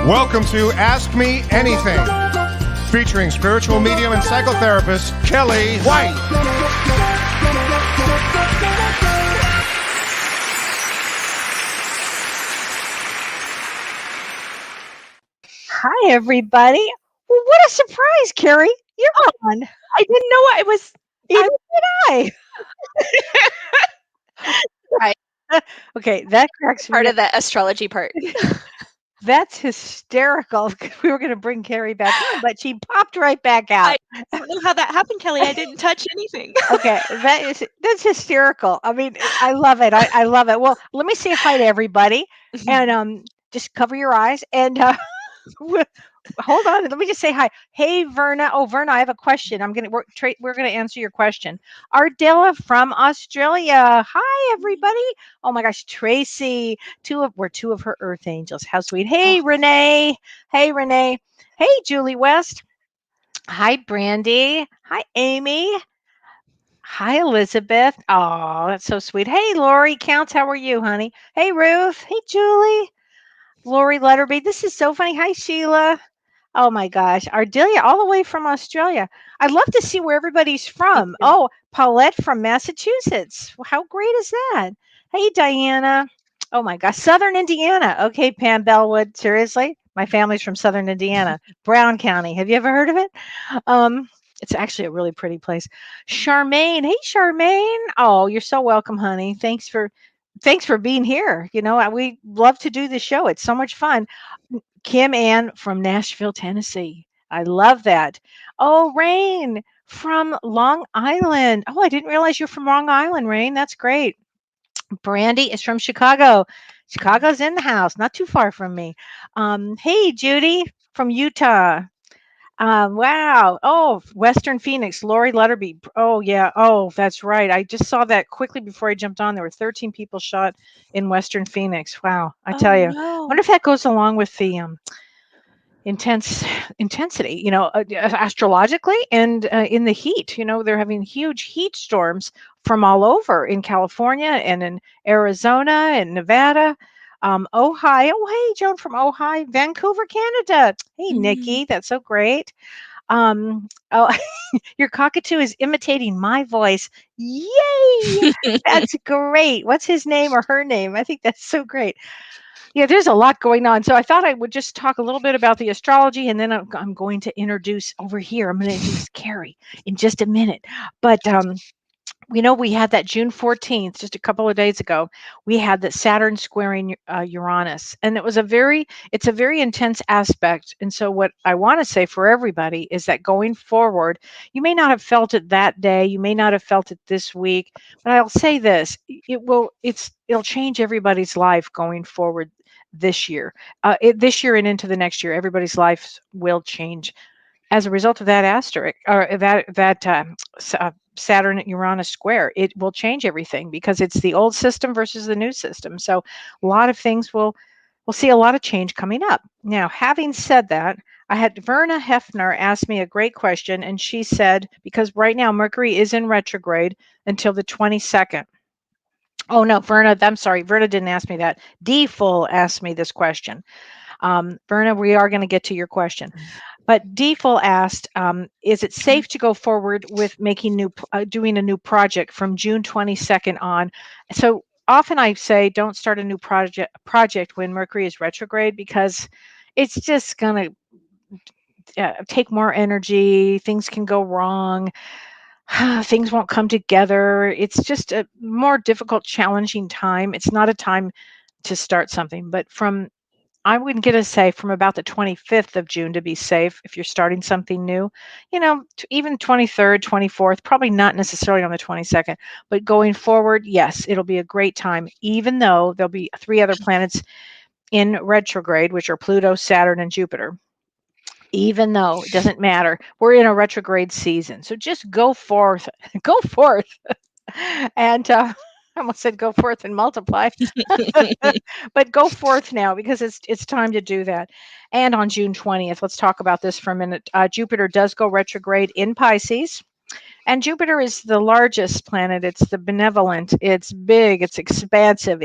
Welcome to Ask Me Anything, featuring spiritual medium and psychotherapist Kellee White. Hi, everybody. Well, what a surprise, Karie. You're on. I didn't know what it was. Neither did I. Right. Okay, that cracks Part me of the astrology part. That's hysterical. We were going to bring Karie back in, but she popped right back out. I don't know how that happened, Kellee. I didn't touch anything. Okay, that's hysterical. I mean, I love it. I love it. Well, let me say hi to everybody, and just cover your eyes and hold on. Let me just say hi. Hey, Verna. Oh, Verna, I have a question. We're gonna answer your question. Ardella from Australia. Hi, everybody. Oh my gosh, Tracy. We're two of her Earth angels. How sweet. Hey, Renee. Hey, Renee. Hey, Julie West. Hi, Brandy. Hi, Amy. Hi, Elizabeth. Oh, that's so sweet. Hey, Lori Counts. How are you, honey? Hey, Ruth. Hey, Julie. Lori Letterby. This is so funny. Hi, Sheila. Oh my gosh, Ardelia, all the way from Australia. I'd love to see where everybody's from. Oh, Paulette from Massachusetts. Well, how great is that? Hey, Diana. Oh my gosh, Southern Indiana. Okay, Pam Bellwood. Seriously, my family's from Southern Indiana, Brown County. Have you ever heard of it? It's actually a really pretty place. Charmaine. Hey, Charmaine. Oh, you're so welcome, honey. Thanks for being here. You know, we love to do the show. It's so much fun. Kim Ann from Nashville, Tennessee. I love that. Oh, Rain from Long Island. Oh, I didn't realize you're from Long Island, Rain. That's great. Brandy is from Chicago. Chicago's in the house, not too far from me. Hey, Judy from Utah. Wow. Oh, Western Phoenix, Lori Letterby. Oh, yeah. Oh, that's right. I just saw that quickly before I jumped on. There were 13 people shot in Western Phoenix. Wow. I tell you. I wonder if that goes along with the intensity, astrologically and in the heat. You know, they're having huge heat storms from all over in California and in Arizona and Nevada. Ohio. Oh, hey, Joan from Ohio, Vancouver, Canada. Hey, Nikki, that's so great. Oh, your cockatoo is imitating my voice. Yay! That's great. What's his name or her name? I think that's so great. Yeah, there's a lot going on. So I thought I would just talk a little bit about the astrology, and then I'm going to introduce over here. I'm going to introduce Karie in just a minute. But we had that June 14th, just a couple of days ago. We had that Saturn squaring Uranus, and it's a very intense aspect. And so what I want to say for everybody is that going forward, you may not have felt it that day, you may not have felt it this week, but I'll say this: it'll change everybody's life going forward this year, this year and into the next year. Everybody's lives will change as a result of that asterisk or that Saturn Uranus square. It will change everything because it's the old system versus the new system. So a lot of things we'll see a lot of change coming up. Now, having said that, I had Verna Hefner ask me a great question, and she said, because right now Mercury is in retrograde until the 22nd. Oh no, Verna, I'm sorry. Verna didn't ask me that. D Full asked me this question. Verna, we are going to get to your question. But Deeful asked, is it safe to go forward with doing a new project from June 22nd on? So often I say don't start a new project when Mercury is retrograde because it's just going to take more energy. Things can go wrong. Things won't come together. It's just a more difficult, challenging time. It's not a time to start something, but I would get to say from about the 25th of June to be safe if you're starting something new, even 23rd, 24th, probably not necessarily on the 22nd, but going forward, yes, it'll be a great time, even though there'll be 3 other planets in retrograde, which are Pluto, Saturn, and Jupiter. Even though it doesn't matter, we're in a retrograde season. So just go forth, go forth. And I almost said go forth and multiply, but go forth now because it's time to do that. And on June 20th, let's talk about this for a minute. Jupiter does go retrograde in Pisces, And Jupiter is the largest planet. It's the benevolent. It's big. It's expansive.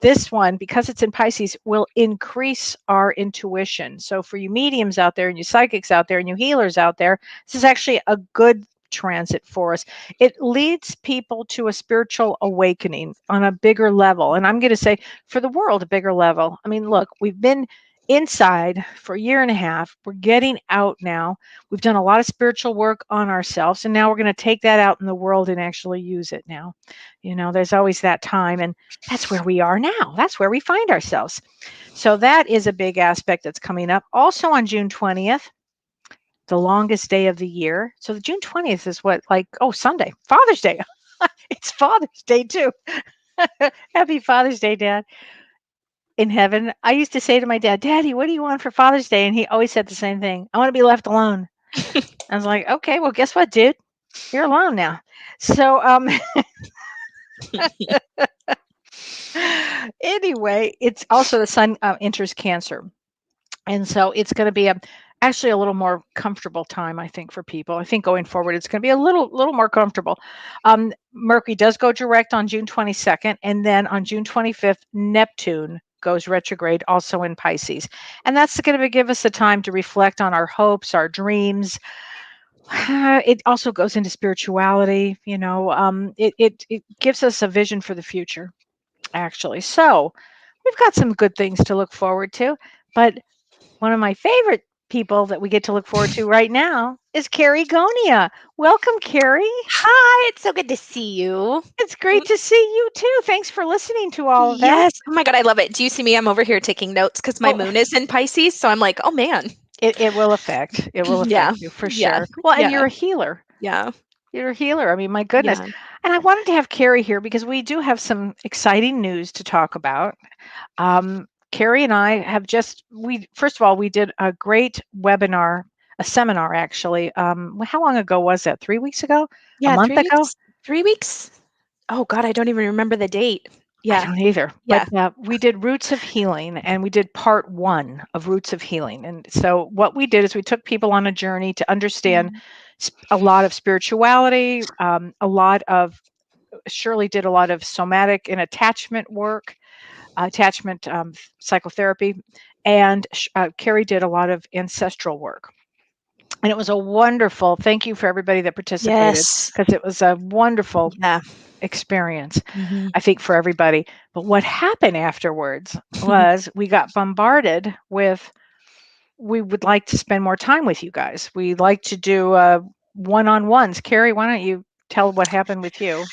This one, because it's in Pisces, will increase our intuition. So for you mediums out there and you psychics out there and you healers out there, this is actually a good transit for us. It leads people to a spiritual awakening on a bigger level. And I'm going to say for the world, a bigger level. I mean, look, we've been inside for a year and a half. We're getting out now. We've done a lot of spiritual work on ourselves, and now we're going to take that out in the world and actually use it now. There's always that time, and that's where we are now. That's where we find ourselves. So that is a big aspect that's coming up. Also on June 20th, the longest day of the year. So the June 20th is Sunday, Father's Day. It's Father's Day too. Happy Father's Day, Dad. In heaven, I used to say to my dad, Daddy, what do you want for Father's Day? And he always said the same thing. I want to be left alone. I was like, okay, well, guess what, dude? You're alone now. So anyway, it's also the sun enters Cancer. And so it's going to be actually a little more comfortable time, I think, for people. I think going forward, it's going to be a little more comfortable. Mercury does go direct on June 22nd. And then on June 25th, Neptune goes retrograde also in Pisces. And that's going to give us a time to reflect on our hopes, our dreams. It also goes into spirituality. It gives us a vision for the future, actually. So we've got some good things to look forward to. But one of my favorite people that we get to look forward to right now is Karie Gonia. Welcome, Karie. Hi, it's so good to see you. It's great to see you too. Thanks for listening to all of that. Yes. Oh my God, I love it. Do you see me? I'm over here taking notes because my moon is in Pisces. So I'm like, oh man. It will affect. It will affect you for sure. Well, and you're a healer. Yeah. You're a healer. I mean, my goodness. Yeah. And I wanted to have Karie here because we do have some exciting news to talk about. Karie and I have first of all, we did a great webinar, a seminar actually. How long ago was that? 3 weeks ago? Yeah. A month ago? 3 weeks. Oh God, I don't even remember the date. Yeah. I don't either. Yeah. But we did Roots of Healing, and we did part 1 of Roots of Healing. And so what we did is we took people on a journey to understand a lot of spirituality, Shirley did a lot of somatic and attachment work, attachment psychotherapy, and Karie did a lot of ancestral work. And it was a wonderful, thank you for everybody that participated, because it was a wonderful experience, I think, for everybody. But what happened afterwards was we got bombarded with, we would like to spend more time with you guys. We'd like to do one-on-ones. Karie, why don't you tell what happened with you?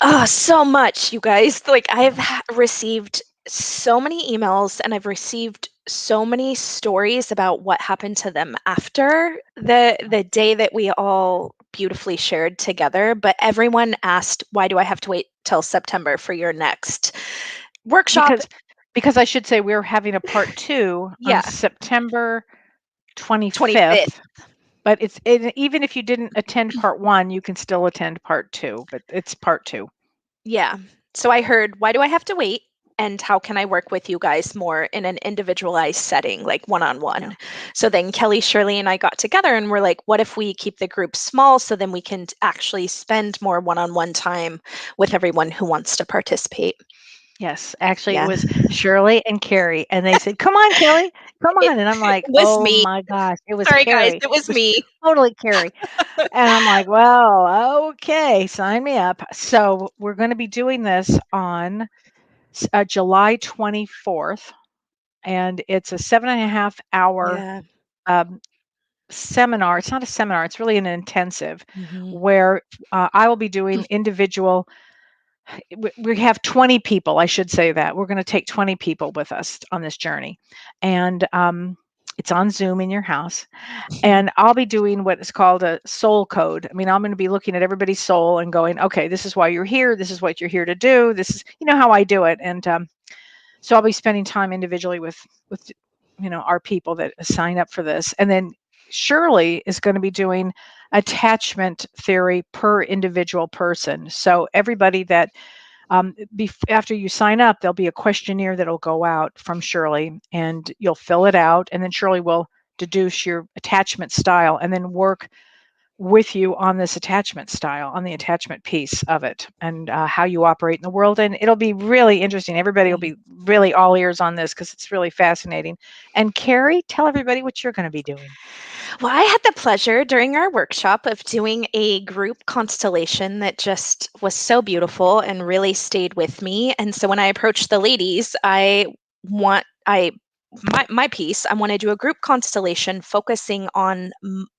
Oh, so much, you guys. Like I've received so many emails and I've received so many stories about what happened to them after the day that we all beautifully shared together. But everyone asked, why do I have to wait till September for your next workshop? Because I should say we're having a part 2 on September 25th. But even if you didn't attend part 1, you can still attend part 2, but it's part 2. Yeah. So I heard, why do I have to wait? And how can I work with you guys more in an individualized setting, like one-on-one? Yeah. So then Kelly, Shirley, and I got together and we're like, what if we keep the group small so then we can actually spend more one-on-one time with everyone who wants to participate? Yes, actually, it was Shirley and Karie, and they said, "Come on, Kelly, come on!" And I'm like, "Oh me. My gosh, it was Sorry, Karie. guys, it was me. Totally Karie." And I'm like, "Well, okay, sign me up." So we're going to be doing this on July 24th, and it's a 7.5-hour seminar. It's not a seminar; it's really an intensive, where I will be doing individual. We have 20 people, I should say that. We're going to take 20 people with us on this journey. And it's on Zoom in your house. And I'll be doing what is called a soul code. I mean, I'm going to be looking at everybody's soul and going, okay, this is why you're here. This is what you're here to do. This is, how I do it. And so I'll be spending time individually with our people that sign up for this. And then Shirley is going to be doing attachment theory per individual person. So everybody that after you sign up, there'll be a questionnaire that'll go out from Shirley, and you'll fill it out, and then Shirley will deduce your attachment style and then work with you on this attachment style, on the attachment piece of it, and how you operate in the world. And it'll be really interesting. Everybody will be really all ears on this because it's really fascinating. And Karie, tell everybody what you're going to be doing. Well, I had the pleasure during our workshop of doing a group constellation that just was so beautiful and really stayed with me. And so when I approached the ladies, my piece, I want to do a group constellation focusing on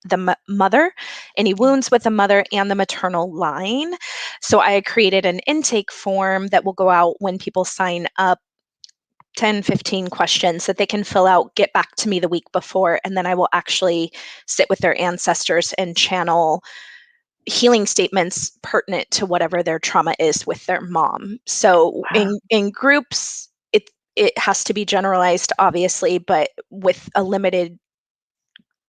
the mother, any wounds with the mother and the maternal line. So I created an intake form that will go out when people sign up, 10, 15 questions that they can fill out, get back to me the week before, and then I will actually sit with their ancestors and channel healing statements pertinent to whatever their trauma is with their mom. So in groups, it has to be generalized, obviously, but with a limited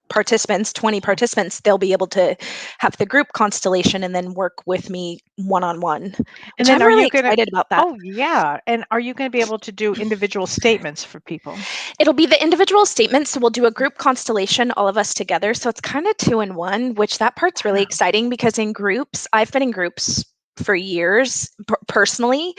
participants, 20 participants, they'll be able to have the group constellation and then work with me one-on-one, And which then I'm really excited about that. Oh, yeah. And are you going to be able to do individual statements for people? It'll be the individual statements. So we'll do a group constellation, all of us together. So it's kind of 2-in-1, which that part's really exciting because in groups, I've been in groups for years personally,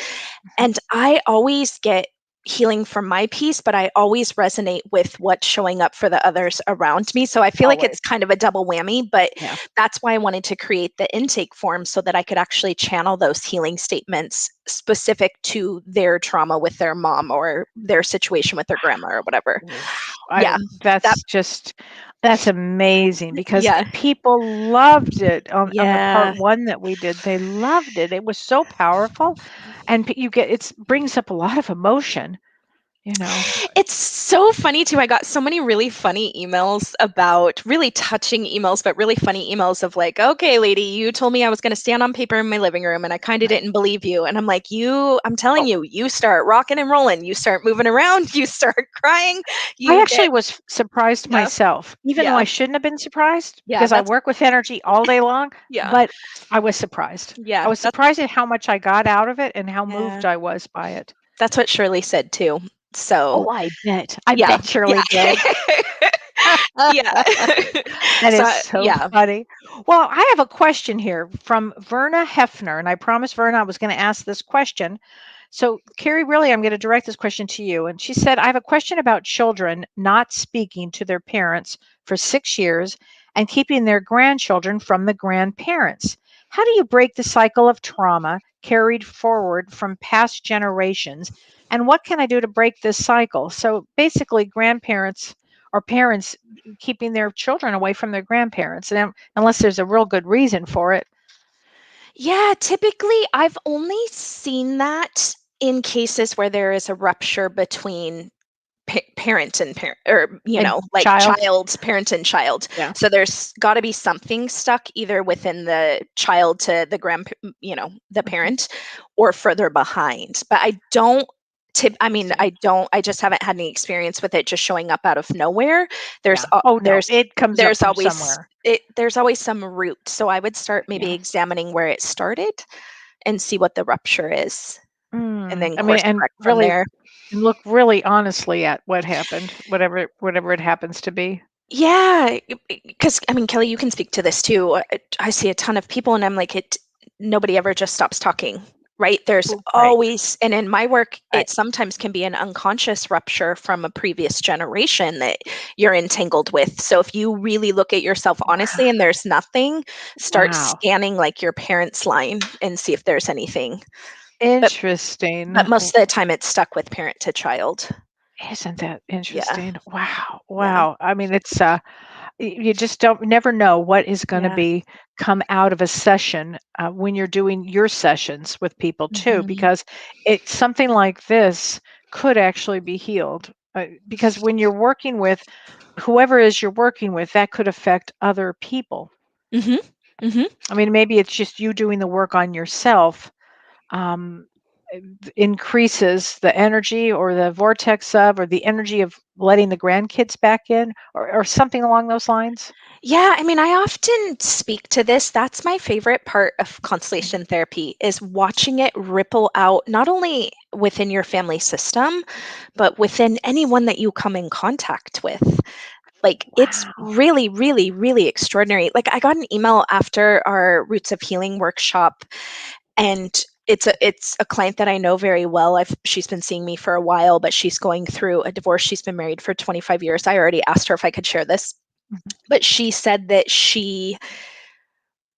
and I always get healing from my piece, but I always resonate with what's showing up for the others around me. So I feel like it's kind of a double whammy, but that's why I wanted to create the intake form so that I could actually channel those healing statements specific to their trauma with their mom or their situation with their grandma or whatever. Wow. That's amazing because people loved it on the part 1 that we did. They loved it. It was so powerful, and it brings up a lot of emotion. It's so funny too. I got so many really funny emails about really touching emails, but really funny emails of like, okay, lady, you told me I was going to stand on paper in my living room and I kind of didn't believe you. And I'm like, I'm telling you, you start rocking and rolling, you start moving around, you start crying. I actually was surprised myself, even though I Yeah. shouldn't have been surprised Yeah, because I work with energy all day long, Yeah. but I was surprised. Yeah, I was surprised at how much I got out of it and how moved Yeah. I was by it. That's what Shirley said too. So Oh, I bet. I bet Shirley did. Yeah. That So, is so yeah. funny. Well, I have a question here from Verna Hefner, and I promised Verna I was going to ask this question. So, Karie, really, I'm going to direct this question to you. And she said, I have a question about children not speaking to their parents for 6 years and keeping their grandchildren from the grandparents. How do you break the cycle of trauma carried forward from past generations? And what can I do to break this cycle? So, basically, grandparents or parents keeping their children away from their grandparents, and unless there's a real good reason for it. Yeah, typically I've only seen that in cases where there is a rupture between parent and parent, or And like child. parent and child. Yeah. So there's got to be something stuck either within the child to the the parent, or further behind. But I don't I just haven't had any experience with it just showing up out of nowhere. There's it comes up there's from always somewhere. there's always some root. So I would start maybe examining where it started and see what the rupture is, and then course and correct from really, there. and look really honestly at what happened, whatever it happens to be. Yeah, because Kelly, you can speak to this too. I see a ton of people, and I'm like, nobody ever just stops talking, right? There's always, and in my work, it sometimes can be an unconscious rupture from a previous generation that you're entangled with. So if you really look at yourself honestly and there's nothing, start scanning like your parents' line and see if there's anything. Interesting. But most of the time, it's stuck with parent to child. Isn't that interesting? Wow. Yeah. I mean, it's you just never know what is going to come out of a session when you're doing your sessions with people too, because it's something like this could actually be healed, because when you're working with whoever it is you're working with, that could affect other people. I mean, maybe it's just you doing the work on yourself, um, increases the energy or the vortex of, or the energy of letting the grandkids back in, or something along those lines. Yeah, I often speak to this. That's my favorite part of constellation therapy, is watching it ripple out not only within your family system, but within anyone that you come in contact with. Like, it's Wow. really, really, really extraordinary. Like, I got an email after our Roots of Healing workshop, and it's a client that I know very well. She's been seeing me for a while, but she's going through a divorce. She's been married for 25 years. I already asked her if I could share this, Mhm. but she said that she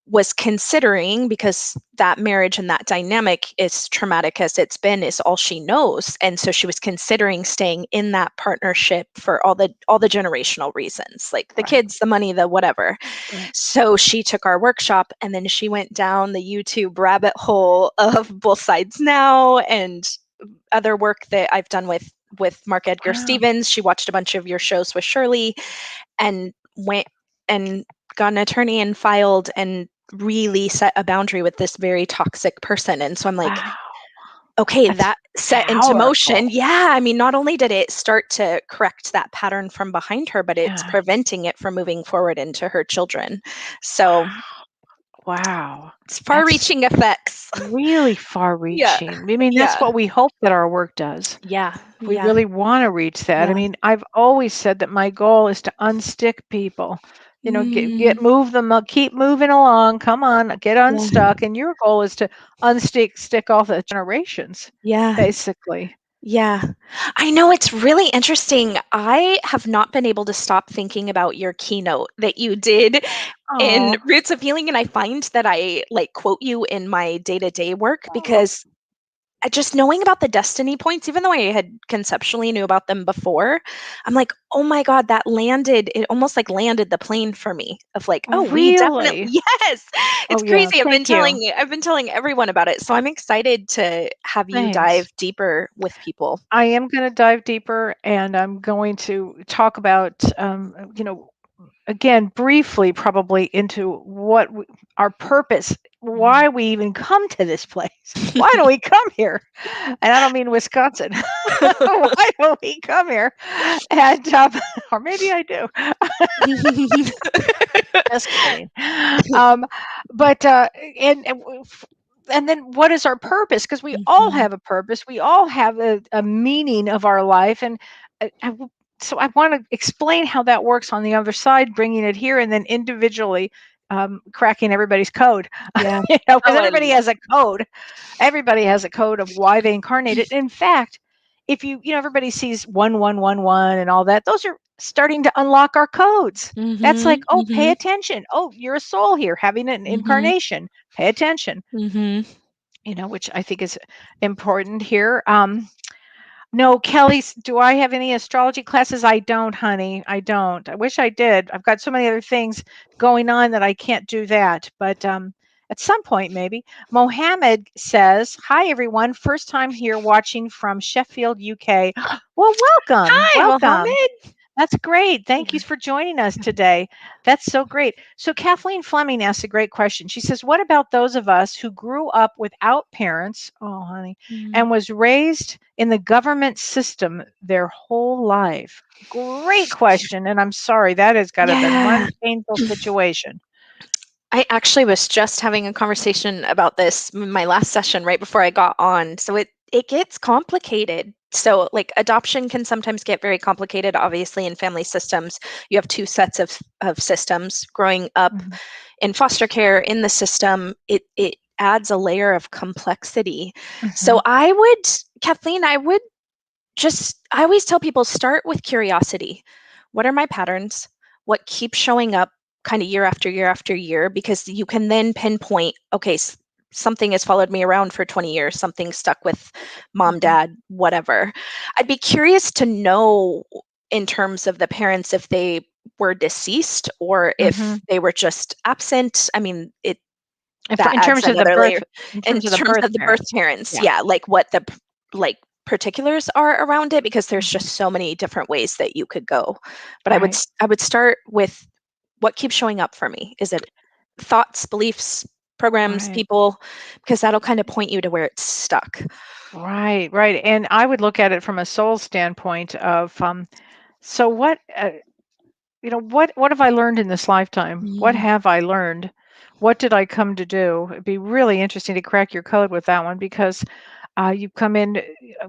was considering, because that marriage and that dynamic, as traumatic as it's been, is all she knows, and so she was considering staying in that partnership for all the generational reasons, like the Right. kids, the money, the whatever. Right. So she took our workshop, and then she went down the YouTube rabbit hole of Both Sides Now and other work that I've done with Mark Edgar Wow. Stevens. She watched a bunch of your shows with Shirley, and went and got an attorney and filed and really set a boundary with this very toxic person. And so I'm like, Wow. okay, That's that set into motion. powerful. Yeah. I mean, not only did it start to correct that pattern from behind her, but it's Yeah. preventing it from moving forward into her children. So Wow. it's far That's reaching effects. really far Yeah. reaching. I mean, that's Yeah. what we hope that our work does. Yeah. We Yeah. really want to reach that. I Yeah. mean, I've always said that my goal is to unstick people. Mm, Move them, keep moving along. Come on, get yeah. unstuck. And your goal is to stick all the generations, Yeah. basically. Yeah. I know, it's really interesting. I have not been able to stop thinking about your keynote that you did in Oh, Roots of Healing, and I find that I like quote you in my day-to-day work because just knowing about the destiny points, even though I had conceptually knew about them before, I'm like, oh my God, it almost like landed the plane for me of like, oh, we definitely, really? yes, it's Oh, yeah. crazy. Thank you. I've been telling everyone about it. So I'm excited to have you Thanks. dive deeper with people. I am going to dive deeper, and I'm going to talk about, again, briefly, probably into our purpose, Mm. why we even come to this place. Why do we come here? And I don't mean Wisconsin. Why do we come here? And or maybe I do. Just kidding. Um, but and then what is our purpose? Because we all Mhm. have a purpose. We all have a meaning of our life, and so I want to explain how that works on the other side, bringing it here, and then individually cracking everybody's code. Yeah. Because Oh, I everybody love has a code. Everybody has a code of why they incarnated. In fact, if everybody sees 1111 and all that, those are starting to unlock our codes. That's like, Mhm. oh, pay Mhm. attention. Oh, you're a soul here having an Mhm. incarnation. Pay attention. Mhm. Which I think is important here. No, Kelly, do I have any astrology classes? I don't, honey. I don't. I wish I did. I've got so many other things going on that I can't do that. But at some point, maybe. Mohammed says, "Hi, everyone. First time here watching from Sheffield, UK. Well, welcome. Hi, Welcome. Mohammed. That's great. Thank you Yeah. for joining us today. That's so great. So, Kathleen Fleming asks a great question. She says, what about those of us who grew up without parents? Oh, honey, Mm. and was raised in the government system their whole life? Great question. And I'm sorry, that has got to have been Yeah. one painful situation. I actually was just having a conversation about this in my last session right before I got on. So it gets complicated. So like adoption can sometimes get very complicated. Obviously, in family systems, you have two sets of systems. Growing up Mhm, in foster care in the system, it adds a layer of complexity. So mhm, Kathleen, I always tell people, start with curiosity. What are my patterns? What keeps showing up kind of year after year after year? Because you can then pinpoint, okay, something has followed me around for 20 years, something stuck with mom, mhm, dad, whatever. I'd be curious to know in terms of the parents if they were deceased or if mhm. they were just absent. I mean, it And that in adds terms of the another birth, layer in in terms of the terms birth of the birth parents. parents. Yeah. Yeah, like what the like particulars are around it, because there's Mhm. just so many different ways that you could go. But Right. I would start with what keeps showing up for me. Is it thoughts, beliefs, programs, Right. people? Because that'll kind of point you to where it's stuck. Right, right. And I would look at it from a soul standpoint of so what have I learned in this lifetime? What Mm, have I learned? What did I come to do? It'd be really interesting to crack your code with that one because you come in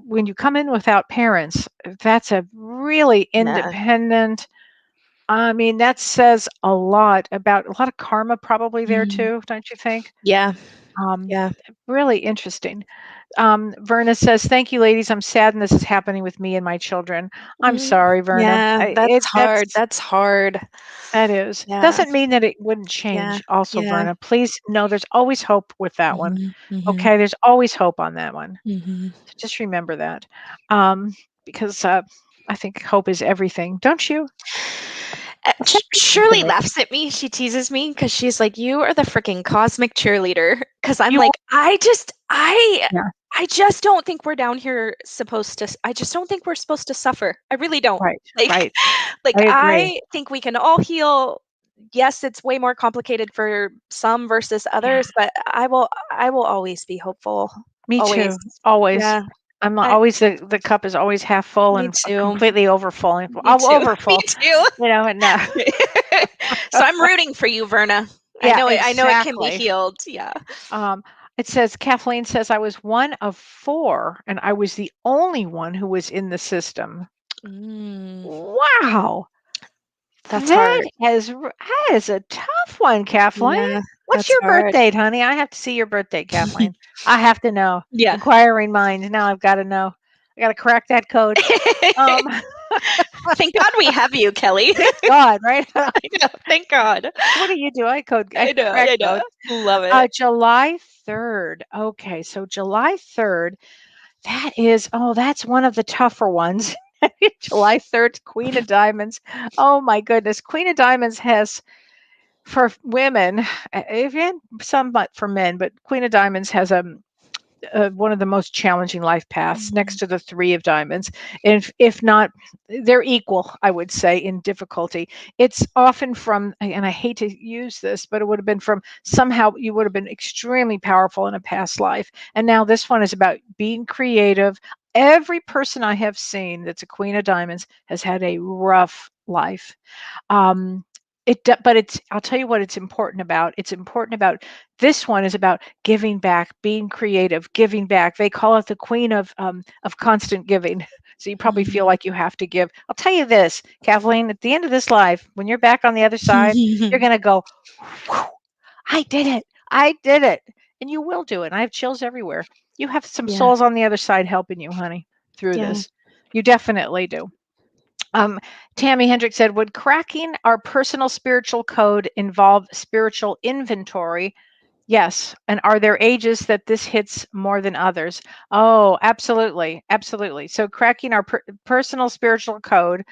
when you come in without parents, that's a really yeah. independent, I mean, that says a lot of karma probably there Mm. too, don't you think? Yeah. Um, Yeah. really interesting. Verna says, "Thank you, ladies. I'm saddened this is happening with me and my children." I'm Mm. sorry, Verna. Yeah, that's hard. That's hard. That is. Yeah. Doesn't mean that it wouldn't Yeah. change also, Yeah. Verna. Please know there's always hope with that one. Mhm. Mhm. Okay, there's always hope on that one. Mhm. So just remember that. Because I think hope is everything. Don't you? It's everything to Shirley me. laughs at me. She teases me because she's like, "You are the freaking cosmic cheerleader." Because I'm You like, are, yeah, I just don't think we're down here supposed to. I just don't think we're supposed to suffer. I really don't. right, Like, right. like I agree. I think we can all heal. Yes, it's way more complicated for some versus Yeah, others, but I will always be hopeful. me Always. too. Always. Yeah, I'm I, always the cup is always half full me and too. completely overflowing. Me too. Me Overfull. too. And So I'm rooting for you, Verna. I yeah, know it. I know it can be exactly. healed. Yeah. Um, it says Kathleen says I was one of four, and I was the only one who was in the system. Mm, Wow, that's hard. that is a tough one, Kathleen. Yeah, What's that's your birth hard. date, honey? I have to see your birth date, Kathleen. I have to know. Yeah. Inquiring minds. Now I've got to know. I got to crack that code. Um, Thank God we have you, Kelly. thank God, right? I know. Thank God. What do you do? I I know. crack I know. codes. Love it. July 3rd. Okay, so July 3rd. That's one of the tougher ones. July 3rd, Queen of Diamonds. Oh my goodness. Queen of Diamonds has, for women, even somewhat for men, but Queen of Diamonds has one of the most challenging life paths next Mm, to the Three of Diamonds. If not, they're equal, I would say, in difficulty. It's often from, and I hate to use this, but it would have been from somehow you would have been extremely powerful in a past life. And now this one is about being creative. Every person I have seen that's a Queen of Diamonds has had a rough life. Um, but I'll tell you what it's important about. It's important about this one is about giving back, being creative, giving back. They call it the queen of constant giving. So you probably feel like you have to give. I'll tell you this, Kathleen, at the end of this life, when you're back on the other side, you're mm. gonna go, "Whew, I did it. I did it." And you will do it. I have chills everywhere. You have some Yeah. souls on the other side helping you, honey, through Yeah. this. You definitely do. Um, Tammy Hendricks said, "Would cracking our personal spiritual code involve spiritual inventory?" Yes. And are there ages that this hits more than others? Oh, absolutely. Absolutely. So cracking our personal spiritual code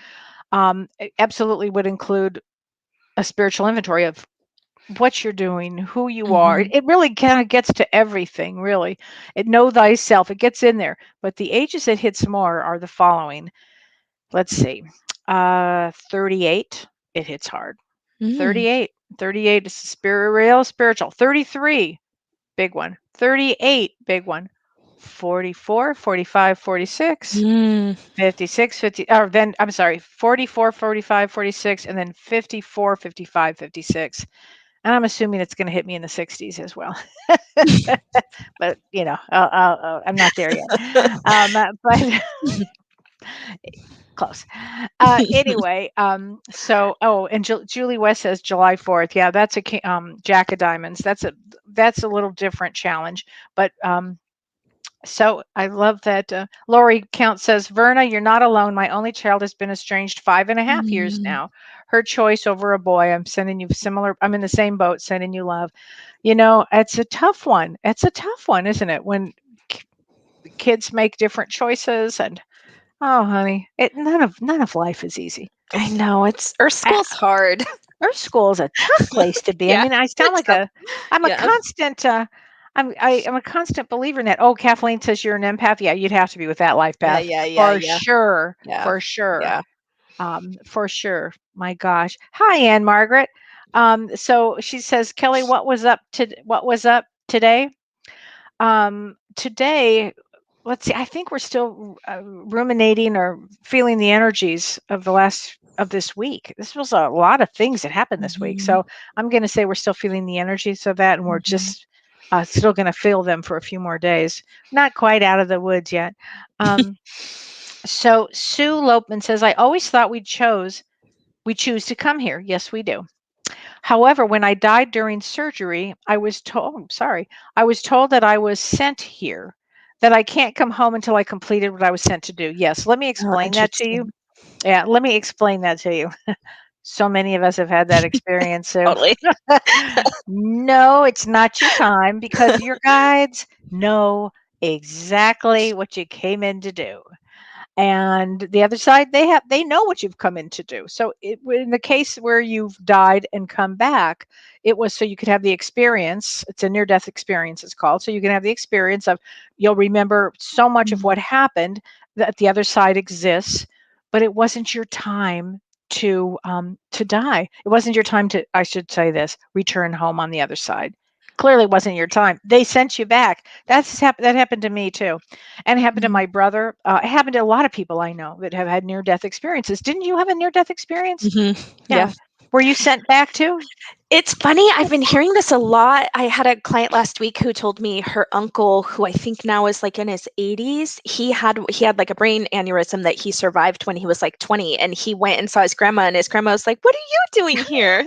absolutely would include a spiritual inventory of what you're doing, who you are. It, Mhm. it really kind of gets to everything, really. It know thyself. It gets in there. But the ages it hits more are the following. Let's see. 38, it hits hard. Mm. 38. 38 is real spiritual. 33, big one. 38, big one. 44, 45, 46, Mm. 56, 50, or then I'm sorry, 44, 45, 46, and then 54, 55, 56. And I'm assuming it's going to hit me in the 60s as well. But, I'm not there yet. But close. Anyway, and Julie West says July 4th. Yeah, that's a Jack of Diamonds. That's a little different challenge, but so I love that. Lori Count says, Verna, you're not alone. My only child has been estranged 5.5 years Mm. now. Her choice over a boy. I'm sending you similar. I'm in the same boat, sending you love. It's a tough one. It's a tough one, isn't it? When kids make different choices and oh, honey, none of life is easy. I know our I, school's hard. our school is a tough place to be. I Yeah. mean, I sound It's like tough. I'm a Yeah. constant, I'm a constant believer in that. Oh, Kathleen says you're an empath. Yeah, you'd have to be with that life Yeah. path Yeah. Yeah. for Yeah. sure, Yeah. for sure, Yeah. for sure. My gosh. Hi, Ann Margaret. So she says, Kelly, what was up today? Today, let's see. I think we're still ruminating or feeling the energies of this week. This was a lot of things that happened this week, Mhm. so I'm going to say we're still feeling the energies of that, and we're Mhm. just still going to feel them for a few more days. Not quite out of the woods yet. So Sue Lopeman says, "I always thought we chose We choose to come here. Yes, we do. However, when I died during surgery, I was told, I was told that I was sent here, that I can't come home until I completed what I was sent to do. Yes, let me Oh, explain that to you. interesting. Yeah, let me explain that to you. So many of us have had that experience, Sue. Totally. No, it's not your time because your guides know exactly what you came in to do. And the other side, they know what you've come in to do. So in the case where you've died and come back, it was so you could have the experience. It's a near death experience, it's called. So you can have the experience of, you'll remember so much of what happened, that the other side exists, but it wasn't your time to die. It wasn't your time to, I should say this, return home on the other side. Clearly wasn't your time. They sent you back. That happened to me too. And it happened to Mhm. my brother. It happened to a lot of people I know that have had near death experiences. Didn't you have a near death experience? Yeah. Yeah. Were you sent back too? It's funny, I've been hearing this a lot. I had a client last week who told me her uncle, who I think now is like in his 80s, he had like a brain aneurysm that he survived when he was like 20, and he went and saw his grandma, and his grandma was like, "What are you doing here?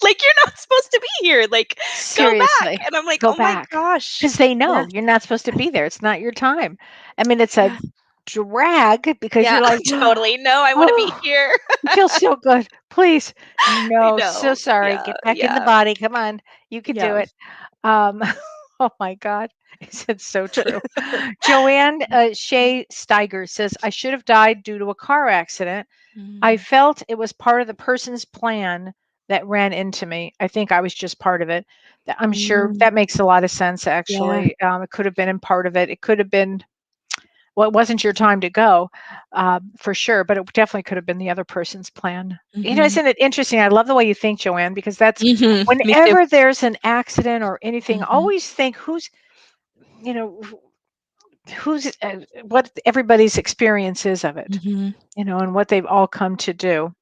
Like you're not supposed to be here. Like go back." Seriously, And I'm like, go "Oh my back. gosh." Because they Yeah. know you're not supposed to be there. It's not your time. I mean, it's a Yeah. drag because Yeah, you're like, totally. No, I want to be oh, here. it feels so good. Please. I No, so know. sorry. Yeah, Get back in the yeah, body. Come on. You can do yeah. it. Um, oh my God. It's so true. Joanne Shea Steiger says, I should have died due to a car accident. I Mm, felt it was part of the person's plan that ran into me. I think I was just part of it. I'm sure mm, that makes a lot of sense, yeah. actually. It could have been in part of it. It could have been, well, it wasn't your time to go, for sure, but it definitely could have been the other person's plan. Mhm. Isn't it interesting? I love the way you think, Joanne, because that's Me too. whenever there's an accident or anything, Mhm, always think you know, who's what everybody's experience is of it, mhm. and what they've all come to do.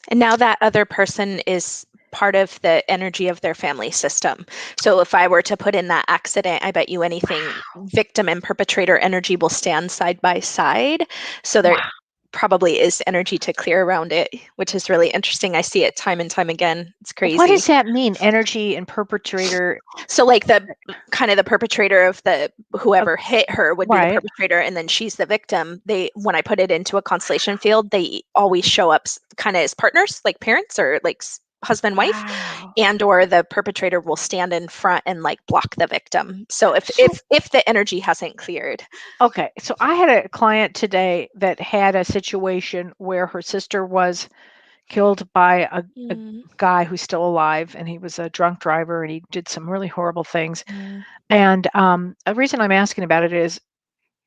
And now that other person is part of the energy of their family system. So if I were to put in that accident, I bet you anything Wow. victim and perpetrator energy will stand side by side. So there Wow. probably is energy to clear around it, which is really interesting. I see it time and time again. It's What crazy. does that mean? Energy and perpetrator. So like the kind of the perpetrator of the Uh, whoever hit her would be the right. perpetrator, and then she's the victim. They when I put it into a constellation field, they always show up kind of as partners, like parents or like husband wife, Wow. and or the perpetrator will stand in front and like block the victim. So if So if if the energy hasn't cleared. okay, so I had a client today that had a situation where her sister was killed by a Mm, guy who's still alive, and he was a drunk driver, and he did some really horrible things. mm. And the reason I'm asking about it is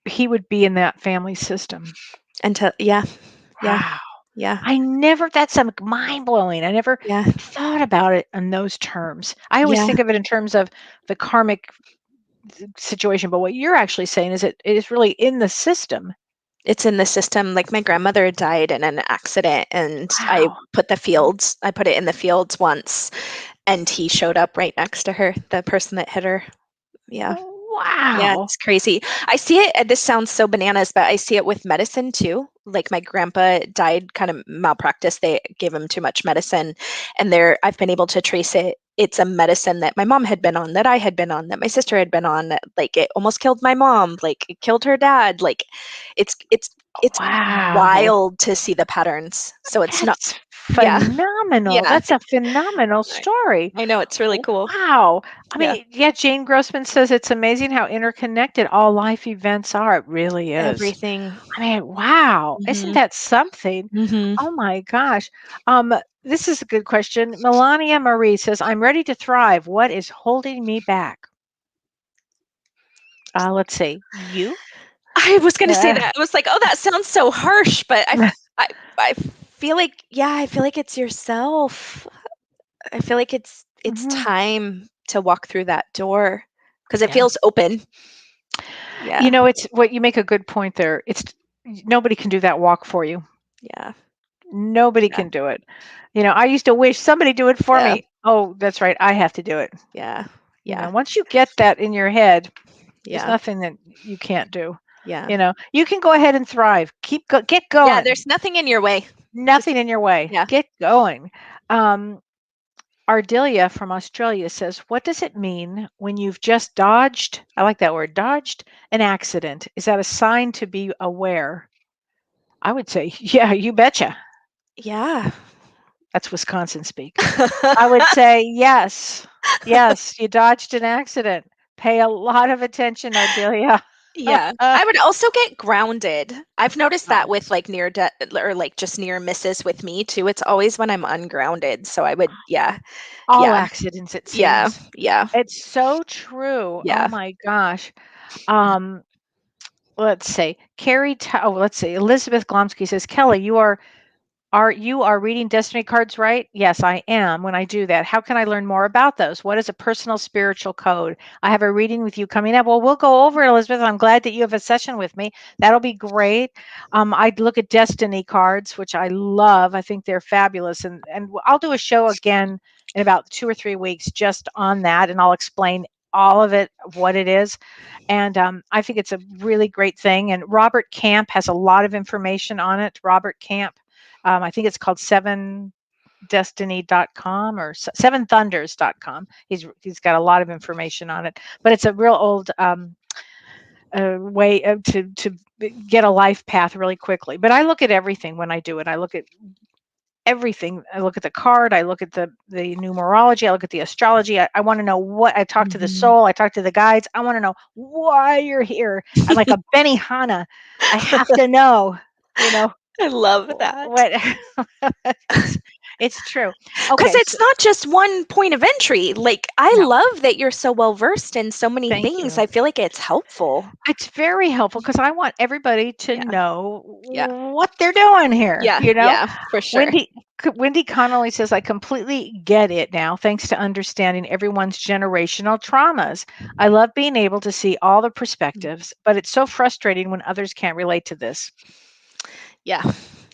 he would be in that family system. Until yeah, yeah, Wow. yeah, That's mind blowing. I never yeah, thought about it in those terms. I always yeah. think of it in terms of the karmic situation, but what you're actually saying is it is really in the system. It's in the system. Like my grandmother died in an accident, and Wow. I put it in the fields once, and he showed up right next to her, the person that hit her. Yeah. Yeah, Wow. it's crazy. I see it, this sounds so bananas, but I see it with medicine too. Like my grandpa died kind of malpractice. They gave him too much medicine, and I've been able to trace it. It's a medicine that my mom had been on, that I had been on, that my sister had been on, that like it almost killed my mom, like it killed her dad. Like it's it's it's Wow. wild to see the patterns. So it's not That's yeah. phenomenal. Yeah. That's a phenomenal I story. I know it's really cool. Wow. I Yeah. mean, yeah, Jane Grossman says it's amazing how interconnected all life events are. It really is. Everything. I mean, wow. Isn't Mhm. that something? Mhm. Oh my gosh. Um, this is a good question. Melania Marie says, I'm ready to thrive. What is holding me back? Let's see. You? I was gonna say Yeah. that. I was like, "Oh, that sounds so harsh," but I feel like yeah, I feel like it's yourself. I feel like it's Mhm. time to walk through that door because it Yeah. feels open. Yeah, It's what you make a good point there. Nobody can do that walk for you. yeah, Nobody yeah, can do it. I used to wish somebody do it for yeah, me. Oh, that's right. I have to do it. yeah, yeah, Once you get that in your head, there's yeah. nothing that you can't do. Yeah. You can go ahead and thrive. Get Yeah, going. there's nothing in your way. Just Nothing in your way. yeah. Get going. Um, Ardelia from Australia says, "What does it mean when you've just dodged? I like that word, dodged an accident. Is that a sign to be aware?" I would say, yeah, you betcha. Yeah. That's Wisconsin speak. I would say, yes, yes, you dodged an accident. Pay a lot of attention, Ardelia. Yeah. I would also get grounded. I've noticed that Oh, with like near death or like just near misses with me too. It's always when I'm ungrounded. So I would, yeah, all yeah, accidents, it yeah, seems. yeah, It's so true. Oh yeah. my gosh. Um, let's see. Let's see. Elizabeth Glomsky says, Kelly, you are reading destiny cards, right? Yes, I am. When I do that, how can I learn more about those? What is a personal spiritual code? I have a reading with you coming up. Well, we'll go over it, Elizabeth. I'm glad that you have a session with me. That'll be great. I look at destiny cards, which I love. I think they're fabulous, and I'll do a show again in about 2 or 3 weeks just on that, and I'll explain all of it, what it is. And I think it's a really great thing. And Robert Camp has a lot of information on it. Robert Camp. I think it's called sevendestiny.com or seventhunders.com. He's got a lot of information on it, but it's a real old way to get a life path really quickly. But I look at everything when I do it. I look at everything. I look at the card. I look at the numerology. I look at the astrology. I want to know what I talk to the Mhm. soul. I talk to the guides. I want to know why you're here. I'm like a Benihana. I have to know. You know I love that. what it's it's true. Because Okay, it's so not just one point of entry. Like, I no, love that you're so well versed in so many thank things. you. I feel like it's helpful. It's very helpful because I want everybody to Yeah, know yeah, what they're doing here. yeah, yeah, for sure. Wendy Connolly says, I completely get it now, thanks to understanding everyone's generational traumas. I love being able to see all the perspectives, but it's so frustrating when others can't relate to this. Yeah.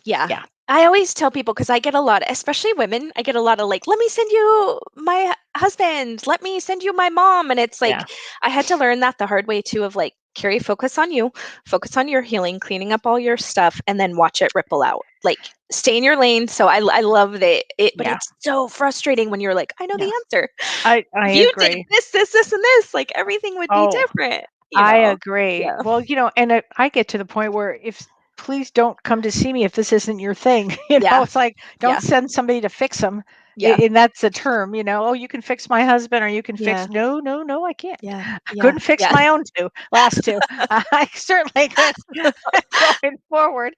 Yeah. Yeah, I always tell people because I get a lot, especially women, I get a lot of like, let me send you my husband, let me send you my mom. And it's yeah, like, I had to learn that the hard way too of like, Karie, focus on you, focus on your healing, cleaning up all your stuff, and then watch it ripple out. Like, stay in your lane. So I love that but yeah, it's so frustrating when you're like, I know yeah. the answer. I If you did agree. this, and this, like everything would be Oh, different, I agree. Yeah. Well, and I get to the point where please don't come to see me if this isn't your thing. Yeah. It's like don't Yeah. send somebody to fix them. Yeah. And that's the term, oh, you can fix my husband or you can fix. Yeah. No, no, no, I can't. Yeah. I Yeah. couldn't fix Yeah. my own last two. I certainly could going forward.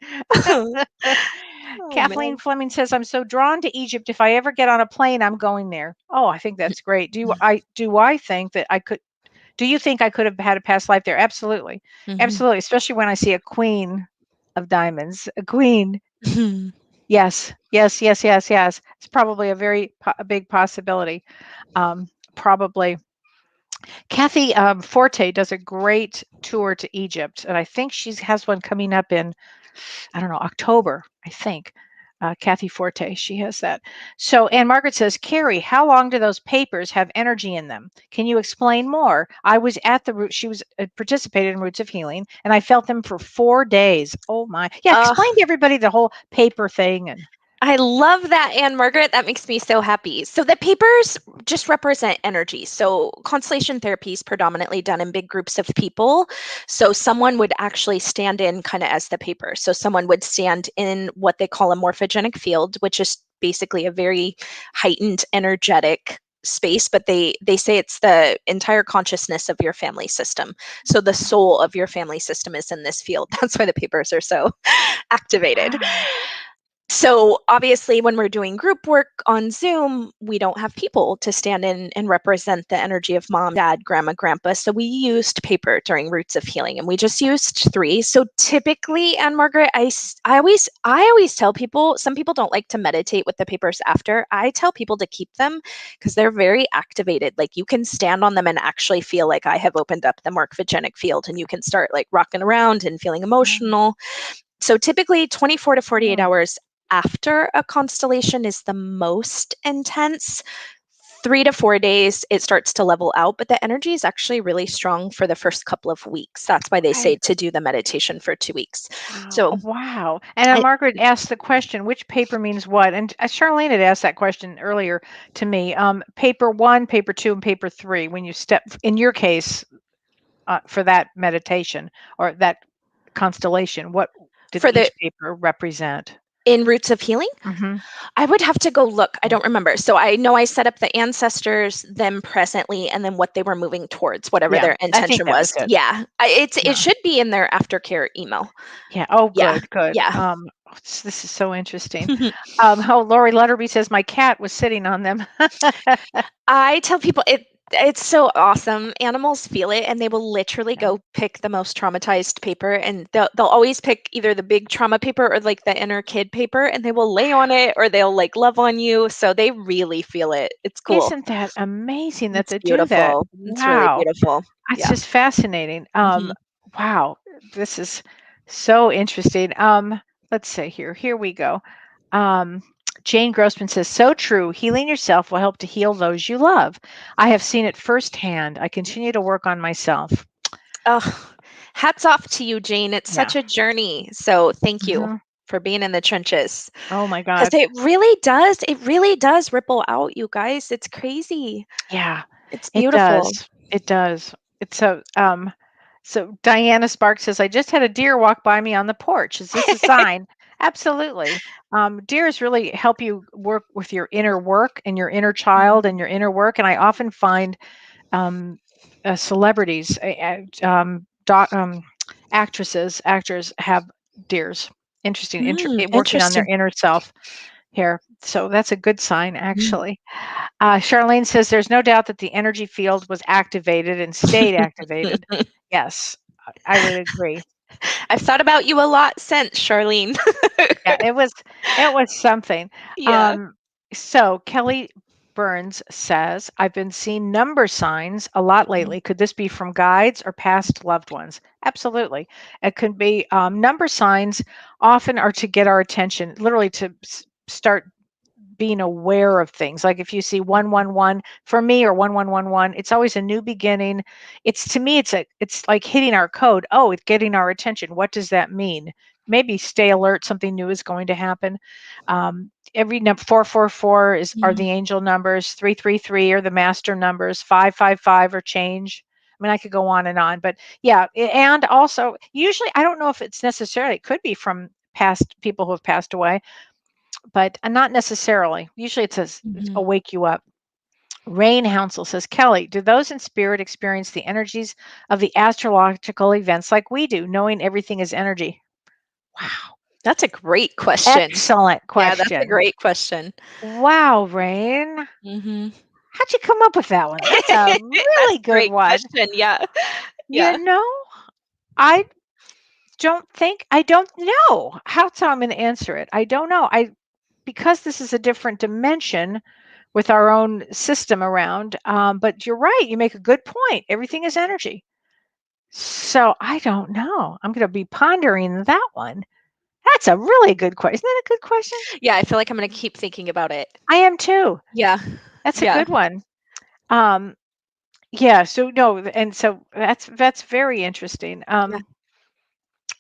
Oh Kathleen man. Fleming says, I'm so drawn to Egypt. If I ever get on a plane, I'm going there. Oh, I think that's great. Do I think that I could do you think I could have had a past life there? Absolutely. Mhm. Absolutely. Especially when I see a queen of diamonds. A queen. Mhm. Yes. Yes. Yes. Yes. Yes. It's probably a big possibility. Probably. Kathy Forte does a great tour to Egypt, and I think she has one coming up in I don't know, October, I think. Kathy Forte, she has that. So Anne Margaret says, Karie, how long do those papers have energy in them? Can you explain more? I was at the root. She was participated in Roots of Healing, and I felt them for 4 days. Oh my! Yeah, Uh, explain to everybody the whole paper thing and I love that, Anne Margaret. That makes me so happy. So the papers just represent energy. So constellation therapy is predominantly done in big groups of people. So someone would actually stand in kind of as the paper. So someone would stand in what they call a morphogenic field, which is basically a very heightened energetic space, but they say it's the entire consciousness of your family system. So the soul of your family system is in this field. That's why the papers are so activated. wow. So obviously when we're doing group work on Zoom, we don't have people to stand in and represent the energy of mom, dad, grandma, grandpa. So we used paper during Roots of Healing, and we just used 3. So typically, Anne Margaret, I always tell people, some people don't like to meditate with the papers after. I tell people to keep them because they're very activated. Like you can stand on them and actually feel like I have opened up the morphogenic field, and you can start like rocking around and feeling emotional. So typically 24 to 48 Wow. hours after a constellation is the most intense. 3 to 4 days, it starts to level out, but the energy is actually really strong for the first couple of weeks. That's why they say Okay. to do the meditation for 2 weeks. Oh, So wow. And I Margaret asked the question, which paper means what? And Charlene had asked that question earlier to me. Paper 1, paper 2, and paper 3, when you step, in your case, for that meditation or that constellation, what did for the each paper represent? in Roots of Healing, Hmm. I would have to go look. I don't remember. So I know I set up the ancestors, them presently, and then what they were moving towards, whatever Yeah, their I think intention that was was. good. Yeah, it Yeah. should be in their aftercare email. Yeah. Oh, Yeah, good, good. yeah. This is so interesting. Oh, Lori Lutterby says my cat was sitting on them. I tell people it's so awesome. Animals feel it, and they will literally Yeah. go pick the most traumatized paper, and they'll always pick either the big trauma paper or like the inner kid paper, and they will lay on it or they'll like love on you. So they really feel it. It's cool. Isn't that amazing that It's they do that? beautiful. It's really Wow. beautiful. That's Yeah. just fascinating. Mhm. Wow. This is so interesting. Let's see here. Here we go. Um, Jane Grossman says, so true. Healing yourself will help to heal those you love. I have seen it firsthand. I continue to work on myself. Oh, hats off to you, Jane. It's Yeah. such a journey. So thank you Hmm. for being in the trenches. Oh my Because God. it really does ripple out, you guys. It's crazy. Yeah, It's it beautiful. does. It does. It's so Diana Spark says, I just had a deer walk by me on the porch. Is this a sign? Absolutely. Deers really help you work with your inner work and your inner child and Mhm. your inner work. And I often find um, celebrities, actresses, actors have deers. Interesting, working on their Interesting. inner self here. So that's a good sign, Mm. actually. Charlene says there's no doubt that the energy field was activated and stayed activated. Yes, I would agree. I've thought about you a lot since, Charlene. Yeah, it was something. Yeah. Um, so Kelly Burns says, I've been seeing number signs a lot Mhm. lately. Could this be from guides or past loved ones? Absolutely. It could be number signs often are to get our attention, literally to start being aware of things. Like if you see 111 for me or 1111, it's always a new beginning. It's to me, it's like hitting our code. Oh, it's getting our attention. What does that mean? Maybe stay alert. Something new is going to happen. Every number 444 are Mhm. the angel numbers. 333 are the master numbers. 555 are change. I mean, I could go on, but yeah, and also usually I don't know if it's necessarily. It could be from past people who have passed away, but not necessarily. Usually it says Mhm. wake you up. Rain Hounsel says, Kelly, do those in spirit experience the energies of the astrological events like we do, knowing everything is energy? Wow. That's a great question. Excellent Yeah, that's a question. great question. Wow, Rain. Mhm. How'd you come up with that one? That's a That's really a good great one. question, yeah. You Yeah. know, I I don't know. How I'm going to answer it. I don't know. Because this is a different dimension with our own system around. But you're right. You make a good point. Everything is energy. So I don't know. I'm going to be pondering that one. That's a really good question. Isn't that a good question? Yeah, I feel like I'm gonna keep thinking about it. I am too. Yeah. That's a Yeah. good one. Um, yeah. So no, and so that's very interesting. Yeah.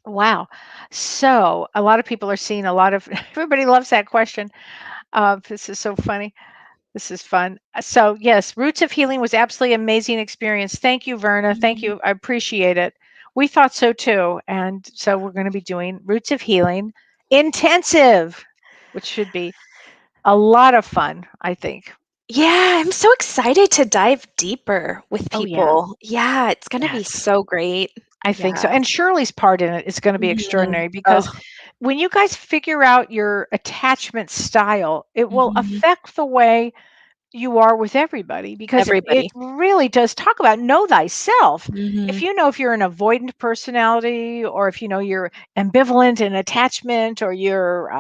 Wow. So a lot of people are seeing a lot of. Everybody loves that question. This is so funny. This is fun. So yes, Roots of Healing was absolutely amazing experience. Thank you, Verna. Thank Mhm. you. I appreciate it. We thought so too. And so we're going to be doing Roots of Healing intensive, which should be a lot of fun, I think. Yeah, I'm so excited to dive deeper with Oh yeah. people. Yeah, it's gonna be Yes. so great. I think so. Yeah. And Shirley's part in it is going to be Mhm. extraordinary because Oh. when you guys figure out your attachment style, it will Mhm. affect the way you are with everybody because it Everybody. really does talk about know thyself. If Mhm. you know if you're an avoidant personality or if you know you're ambivalent in attachment or you're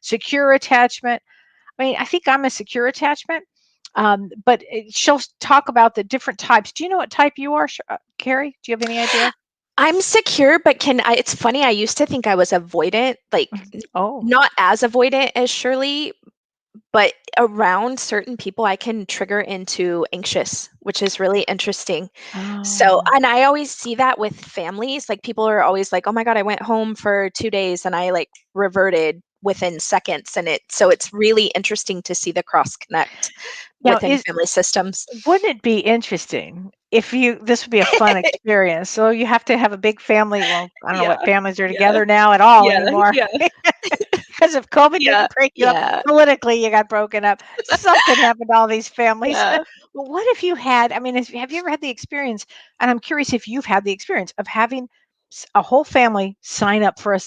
secure attachment. I mean, I think I'm a secure attachment, but she'll talk about the different types. Do you know what type you are, Karie? Do you have any idea? I'm secure, but it's funny, I used to think I was avoidant, like, Mhm. Oh, not as avoidant as Shirley, but around certain people, I can trigger into anxious, which is really interesting. So, Oh. and I always see that with families. Like people are always like, "Oh my God, I went home for 2 days and I like reverted within seconds." And so it's really interesting to see the cross connect Now, within family systems. wouldn't it be interesting if this would be a fun experience? So you have to have a big family. Well, I don't know what Yeah. families are Yeah. together now at all Yeah. anymore. Yeah. Because if COVID Yeah. didn't break you up, Yeah. politically you got broken up. Something happened to all these families. Yeah. Well, what if you had, I mean, have you ever had the experience, and I'm curious if you've had the experience of having a whole family sign up for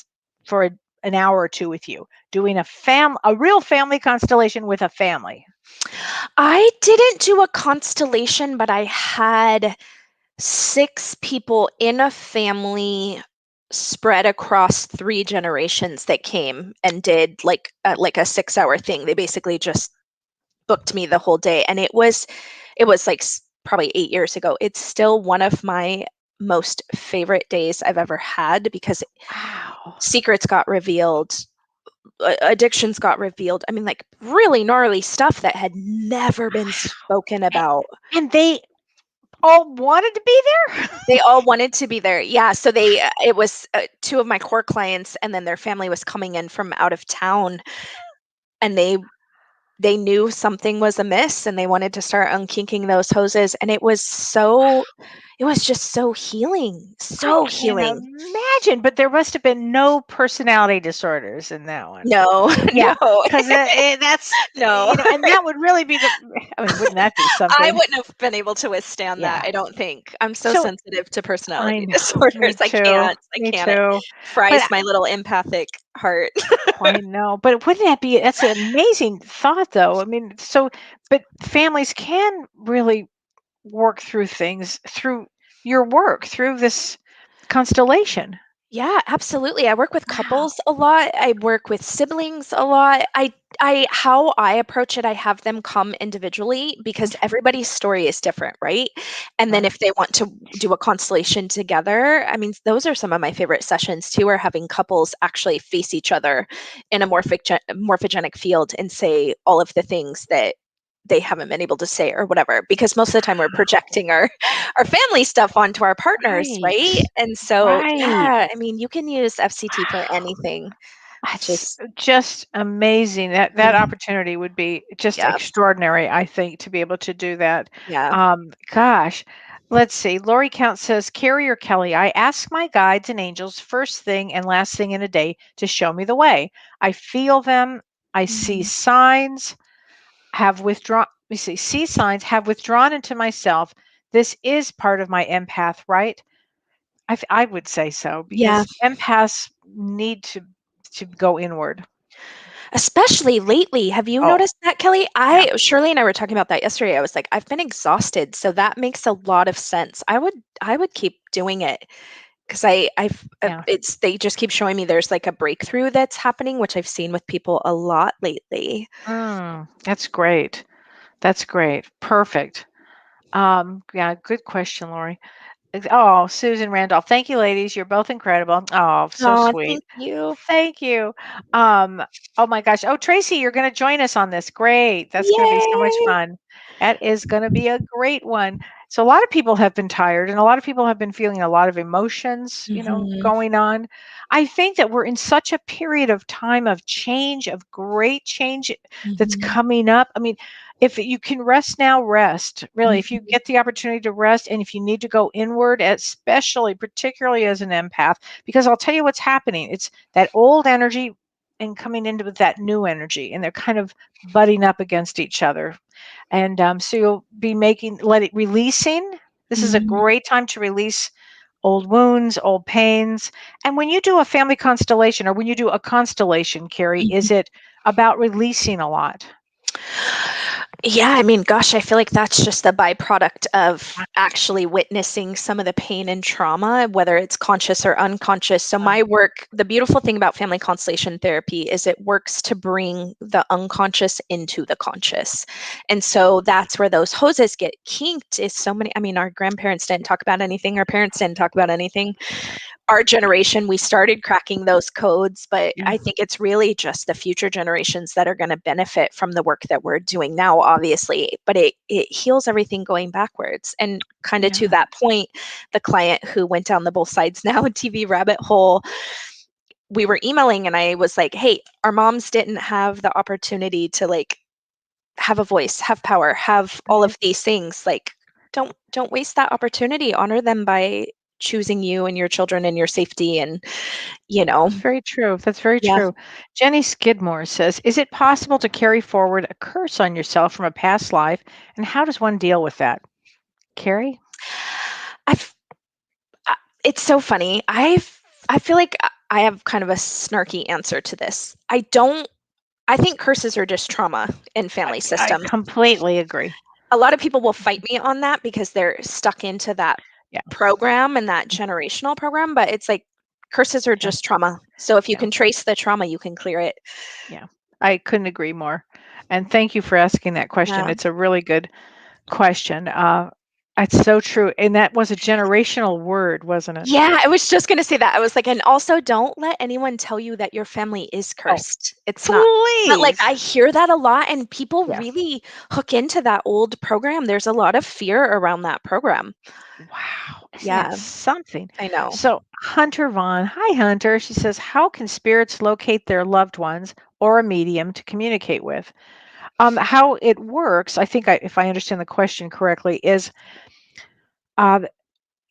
an hour or two with you, doing a real family constellation with a family? I didn't do a constellation, but I had 6 people in a family spread across 3 generations that came and did like a 6-hour thing. They basically just booked me the whole day, and it was like probably 8 years ago. It's still one of my most favorite days I've ever had because Wow. secrets got revealed, addictions got revealed. I mean, like really gnarly stuff that had never been spoken A- about. And they all wanted to be there? They all wanted to be there. Yeah, so it was 2 of my core clients, and then their family was coming in from out of town, and they knew something was amiss, and they wanted to start unkinking those hoses, and it was just so healing, I so can't healing. imagine, but there must have been no personality disorders in that one. No, Yeah, no, because that's, no. and that would really be I mean, wouldn't that be I something? wouldn't have been able to withstand that, Yeah. I don't think. I'm so So sensitive to I personality know, me disorders. too, I me can't. It too. But fries my little empathic heart. I know, but wouldn't that be that's an amazing thought, though. I mean, but families can really work through things through your work, through this constellation. Yeah, absolutely. I work with Wow. couples a lot. I work with siblings a lot. How I approach it, I have them come individually because Mhm. everybody's story is different, right? And then Right. if they want to do a constellation together, I mean, those are some of my favorite sessions too, are having couples actually face each other in a morphogenic field and say all of the things that they haven't been able to say or whatever, because most of the time we're projecting our family stuff onto our partners, right? Right. And so, Right. yeah, I mean, you can use FCT for Wow. anything. That's Just just amazing. That mhm, opportunity would be just yeah, extraordinary, I think, to be able to do that. yeah. Gosh, let's see. Lori Count says, Karie or Kellee, I ask my guides and angels first thing and last thing in a day to show me the way. I feel them. I see Mhm. signs, have withdrawn. We see signs, have withdrawn into myself. This is part of my empath, right? I would say so Yeah, because empaths need to go inward. especially lately. Have you Oh, noticed that, Kelly? yeah. Shirley and I were talking about that yesterday. I was like, I've been exhausted, so that makes a lot of sense. I would keep doing it because Yeah. it's they just keep showing me there's like a breakthrough that's happening, which I've seen with people a lot lately. That's great. That's great. Perfect. Yeah, good question, Lori. Oh, Susan Randolph. Thank you, ladies. You're both incredible. Oh, so Oh, sweet. thank you. Thank you. Um, oh my gosh. Oh, Tracy, you're going to join us on this. Great. That's going to be so much Yay! fun. That is going to be a great one. So a lot of people have been tired and a lot of people have been feeling a lot of emotions, Mhm, going on. I think that we're in such a period of time of change, of great change that's mhm, coming up. I mean, if you can rest now, rest. Really, if you mhm, get the opportunity to rest and if you need to go inward, especially particularly as an empath, because I'll tell you what's happening. It's that old energy and coming into with that new energy, and they're kind of butting up against each other. And so you'll be releasing. This is a mhm, great time to release old wounds, old pains. And when you do a family constellation or when you do a constellation, Karie, mhm. is it about releasing a lot? Yeah, I mean, gosh, I feel like that's just a byproduct of actually witnessing some of the pain and trauma, whether it's conscious or unconscious. So, Uh, my work, the beautiful thing about family constellation therapy is it works to bring the unconscious into the conscious. And so that's where those hoses get kinked. Is so many, I mean, our grandparents didn't talk about anything, our parents didn't talk about anything. our generation, we started cracking those codes, but Yeah. I think it's really just the future generations that are going to benefit from the work that we're doing now, obviously. But it heals everything going backwards. And kind of to Yeah. that point, the client who went down the both sides now TV rabbit hole, we were emailing and I was like, hey, our moms didn't have the opportunity to like have a voice, have power, have all of these things. Like, don't waste that opportunity. Honor them by choosing you and your children and your safety, and That's very true. That's very yeah. true. Jenny Skidmore says, is it possible to carry forward a curse on yourself from a past life? And how does one deal with that? Karie? I've it's so funny. I feel like I have kind of a snarky answer to this. I think curses are just trauma in family I systems. completely agree. A lot of people will fight me on that because they're stuck into that Yeah. program and that generational program, but it's like curses are Yeah. just trauma. So if you Yeah. can trace the trauma, you can clear it. Yeah. I couldn't agree more. And thank you for asking that question. Yeah. It's a really good question. It's so true. And that was a generational word, wasn't it? Yeah, I was just gonna say that. I was like, and also don't let anyone tell you that your family is Oh, cursed. It's not. But like please. I hear that a lot and people Yeah. really hook into that old program. There's a lot of fear around that program. Wow. Isn't that Yeah, something? I know. So Hunter Vaughn, hi Hunter. She says, how can spirits locate their loved ones or a medium to communicate with? How it works, I think if I understand the question correctly, is uh,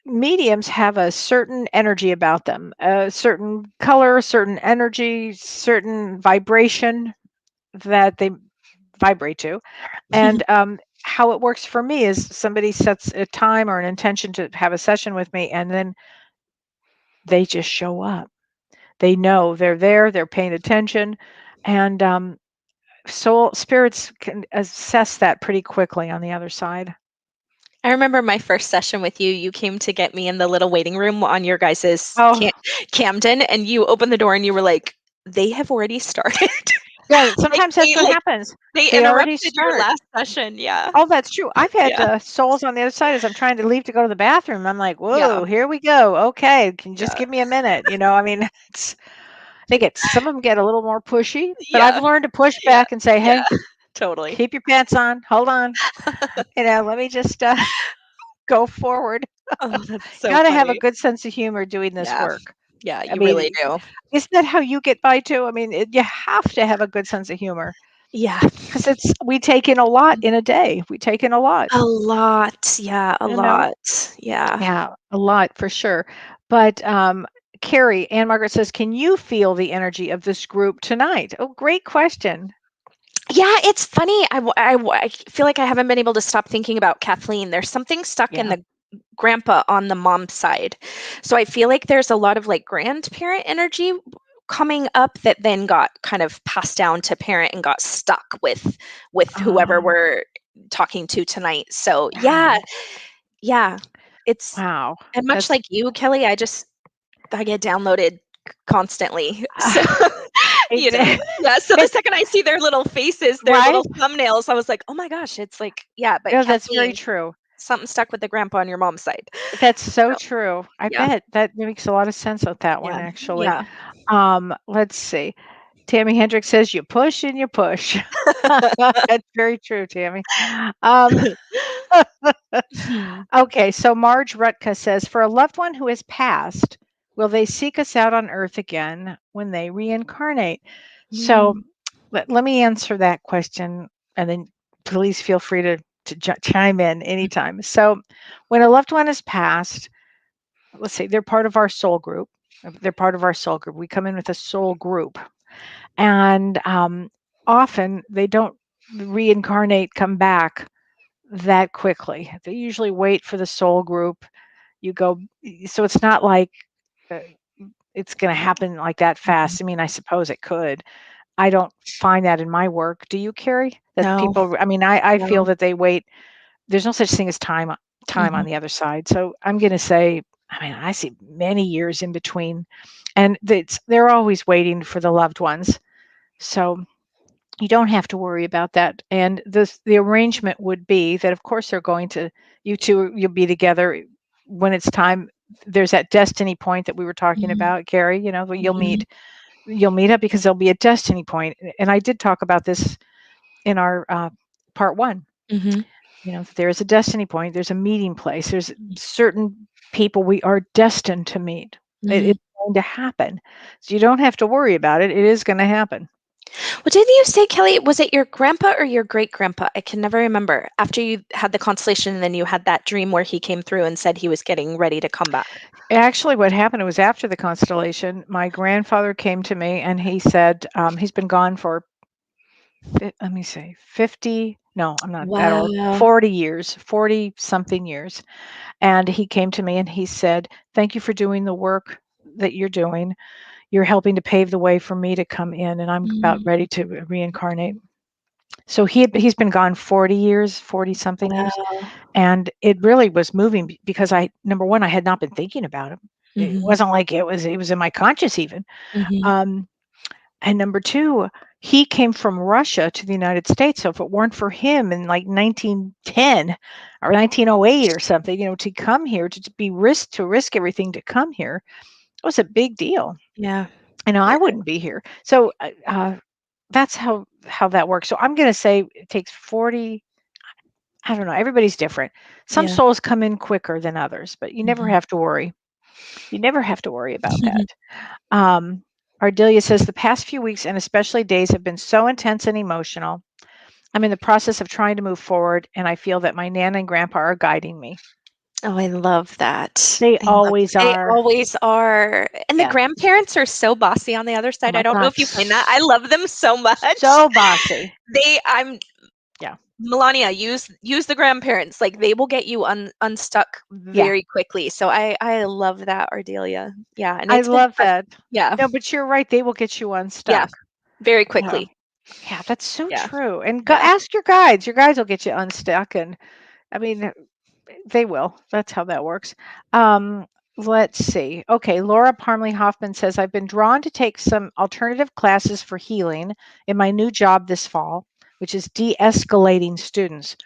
mediums have a certain energy about them, a certain color, certain energy, certain vibration that they vibrate to. And how it works for me is somebody sets a time or an intention to have a session with me, and then they just show up. They know they're there, they're paying attention, and soul spirits can assess that pretty quickly on the other side. I remember my first session with you. You came to get me in the little waiting room on your guys's Oh, Camden, and you opened the door and you were like, "They have already started." yeah, like sometimes that's they what like happens. they They already interrupted your start. last session. Yeah, Oh, that's true. I've had yeah, souls on the other side as I'm trying to leave to go to the bathroom. I'm like, yeah, whoa, here we go. Okay, can you just yeah, give me a minute? I mean, it's some of them get a little more pushy, but I've yeah, learned to push yeah, back and say, yeah. hey, Totally. keep your pants on. Hold on. Let me just go forward. Oh, that's so Got to have a funny. good sense of humor doing this Yeah, work. yeah, I you really mean, do. isn't that how you get by too? I mean, you have to have a good sense of humor Yeah, because we take in a lot in a day. We take in a lot, a lot. Yeah, a you know? lot. Yeah. Yeah, a lot for sure. But Karie, Ann Margaret says, can you feel the energy of this group tonight? Oh, great question. Yeah, it's funny. I feel like I haven't been able to stop thinking about Kathleen. There's something stuck in Yeah. the grandpa on the mom side. So I feel like there's a lot of like grandparent energy coming up that then got kind of passed down to parent and got stuck with whoever Oh, we're talking to tonight. So yeah, wow. yeah. It's Wow. and much That's like you, Kelly, I get downloaded constantly. So yeah, so the it's second I see their little faces, their right. little thumbnails, I was like, "Oh my gosh, it's like, yeah, but No, that's very Kathleen, true. something stuck with the grandpa on your mom's side." That's so So, true. I yeah, bet that makes a lot of sense with that one, yeah, actually. yeah. Let's see. Tammy Hendricks says you push and you push. That's very true, Tammy. Um, Hmm. okay, so Marge Rutka says, for a loved one who has passed, will they seek us out on Earth again when they reincarnate? So Mm, let me answer that question, and then please feel free to chime in anytime. So when a loved one has passed, let's say they're part of our soul group. They're part of our soul group. We come in with a soul group, and often they don't reincarnate, come back that quickly. They usually wait for the soul group. You go, so it's not like uh, it's going to happen like that mhm. fast. I mean, I suppose it could. I don't find that in my work. Do you, Karie? That No, people, I mean, I feel no. that they wait. There's no such thing as time Mhm. on the other side. So I'm going to say, I mean, I see many years in between, and they're always waiting for the loved ones. So you don't have to worry about that. And the arrangement would be that, of course, they're going to, you'll be together when it's time. there's that destiny point that we were talking Mhm. about, Karie, where Mhm. you'll meet up because there'll be a destiny point. And I did talk about this in our part 1. Mhm. There is a destiny point, there's a meeting place, there's certain people we are destined to meet. Mhm. It's going to happen. So you don't have to worry about it. It is going to happen. Well, didn't you say, Kelly, was it your grandpa or your great grandpa? I can never remember. After you had the constellation, and then you had that dream where he came through and said he was getting ready to come back. Actually, what happened, it was after the constellation. My grandfather came to me and he said, he's been gone for, let me say, 50, no, I'm not that old, Wow. 40 years, 40 something years. And he came to me and he said, thank you for doing the work that you're doing. You're helping to pave the way for me to come in, and I'm about Mm, ready to reincarnate. So he's been gone 40 years, 40 something years. wow. And it really was moving because number one, I had not been thinking about him. It Mhm. wasn't like it was in my conscious even. Mhm. Um, and number two, he came from Russia to the United States. So if it weren't for him in like 1910 or 1908 or something, to come here to risk everything to come here, it was a big deal. Yeah. I Yeah. wouldn't be here. So that's how that works. So I'm going to say it takes 40. I don't know. Everybody's different. Some Yeah. souls come in quicker than others, but you never Mhm. have to worry. You never have to worry about that. Um, Ardelia says the past few weeks and especially days have been so intense and emotional. I'm in the process of trying to move forward, and I feel that my Nana and Grandpa are guiding me. Oh, I love that. They I love always They are. always are. And the Yeah. grandparents are so bossy on the other Oh side. I my don't know God. if you find that. I love them so much. So bossy. I'm Yeah. Melania, use the grandparents. Like they will get you unstuck Yeah. very quickly. So I love that, Ardelia. Yeah, and I it's been love that. yeah, No, but you're right. They will get you yeah, unstuck. very Yeah. quickly. Yeah, that's so Yeah, true. And go yeah. ask your guides. Your guides will get you unstuck. And I mean, they will. That's how that works. Um, let's see. Okay, Laura Parmley Hoffman says, I've been drawn to take some alternative classes for healing in my new job this fall, which is de-escalating students.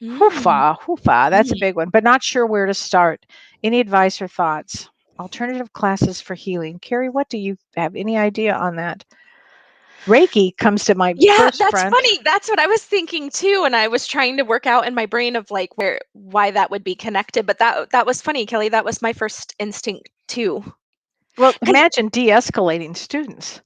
Mm, Hoofa, hoofa. That's a mm. big one, but not sure where to start. Any advice or thoughts? Alternative classes for healing. Karie, what do you have any idea on that? Reiki comes to my Yeah, first that's front. funny. That's what I was thinking too, and I was trying to work out in my brain of like why that would be connected. But that was funny, Kelly. That was my first instinct too. Well, 'Cause imagine de-escalating students.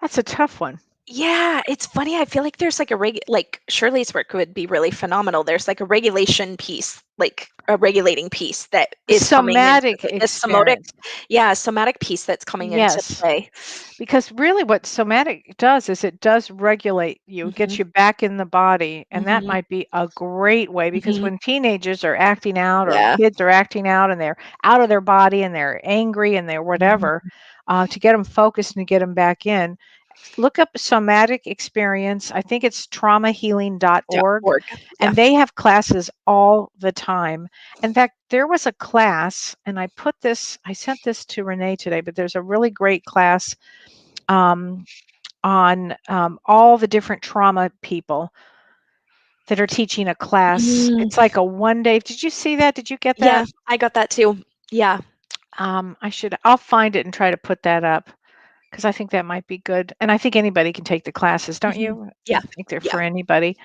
That's a tough one. yeah, it's funny. I feel like there's like like Shirley's work would be really phenomenal. There's like a regulation piece, like a regulating piece that is coming into Somatic the somatic, experience. yeah, somatic piece that's coming into Yes. play. Because really what somatic does is it does regulate you, Hmm. gets you back in the body. And that Hmm. might be a great way because Hmm. when teenagers are acting out or Yeah. kids are acting out and they're out of their body and they're angry and they're whatever, Mhm. to get them focused and to get them back in, look up somatic experience. I think it's traumahealing.org. .org. Yeah. And they have classes all the time. In fact, there was a class, and I sent this to Renee today, but there's a really great class um, on all the different trauma people that are teaching a class. Mm, It's like a 1 day. Did you see that? Did you get yeah, that? I got that too. Yeah. I'll find it and try to put that up because I think that might be good. And I think anybody can take the classes, don't Mhm. you? I Yeah. think they're Yeah. for anybody.